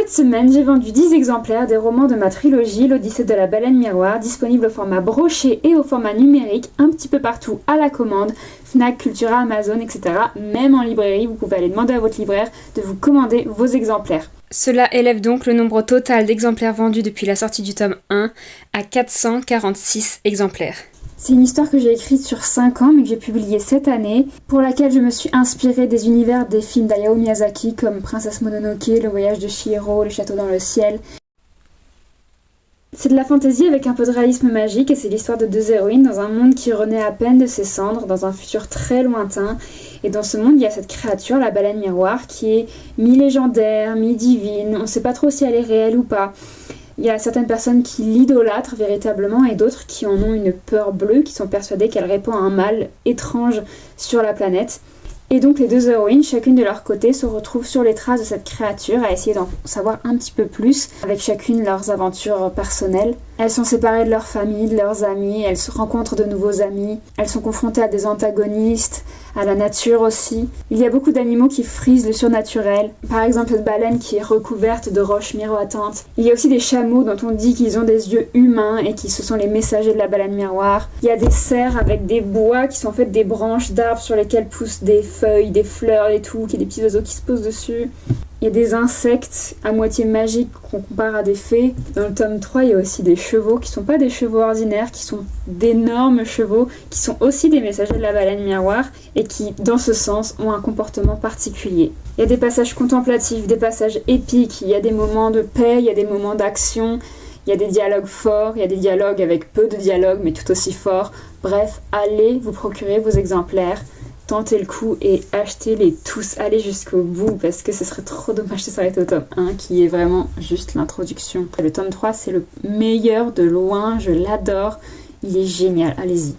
Cette semaine, j'ai vendu 10 exemplaires des romans de ma trilogie, l'Odyssée de la baleine miroir, disponible au format broché et au format numérique, un petit peu partout à la commande, Fnac, Cultura, Amazon, etc. Même en librairie, vous pouvez aller demander à votre libraire de vous commander vos exemplaires. Cela élève donc le nombre total d'exemplaires vendus depuis la sortie du tome 1 à 446 exemplaires. C'est une histoire que j'ai écrite sur 5 ans mais que j'ai publiée cette année, pour laquelle je me suis inspirée des univers des films d'Hayao Miyazaki comme Princesse Mononoke, Le voyage de Chihiro, Le château dans le ciel. C'est de la fantaisie avec un peu de réalisme magique et c'est l'histoire de 2 héroïnes dans un monde qui renaît à peine de ses cendres, dans un futur très lointain. Et dans ce monde, il y a cette créature, la baleine miroir, qui est mi-légendaire, mi-divine, on ne sait pas trop si elle est réelle ou pas. Il y a certaines personnes qui l'idolâtrent véritablement et d'autres qui en ont une peur bleue, qui sont persuadées qu'elle répand un mal étrange sur la planète. Et donc les 2 héroïnes, chacune de leur côté, se retrouvent sur les traces de cette créature à essayer d'en savoir un petit peu plus, avec chacune leurs aventures personnelles. Elles sont séparées de leur famille, de leurs amis, elles se rencontrent de nouveaux amis, elles sont confrontées à des antagonistes, à la nature aussi. Il y a beaucoup d'animaux qui frisent le surnaturel, par exemple cette baleine qui est recouverte de roches miroitantes. Il y a aussi des chameaux dont on dit qu'ils ont des yeux humains et qui ce sont les messagers de la baleine miroir. Il y a des cerfs avec des bois qui sont en fait des branches d'arbres sur lesquelles poussent des feuilles, des fleurs et tout, qui y a des petits oiseaux qui se posent dessus. Il y a des insectes à moitié magiques qu'on compare à des fées. Dans le tome 3, il y a aussi des chevaux qui sont pas des chevaux ordinaires, qui sont d'énormes chevaux, qui sont aussi des messagers de la baleine miroir et qui, dans ce sens, ont un comportement particulier. Il y a des passages contemplatifs, des passages épiques, il y a des moments de paix, il y a des moments d'action, il y a des dialogues forts, il y a des dialogues avec peu de dialogues mais tout aussi forts. Bref, allez vous procurer vos exemplaires. Tentez le coup et achetez-les tous, allez jusqu'au bout parce que ce serait trop dommage de s'arrêter au tome 1 qui est vraiment juste l'introduction. Le tome 3 c'est le meilleur de loin, je l'adore, il est génial, allez-y.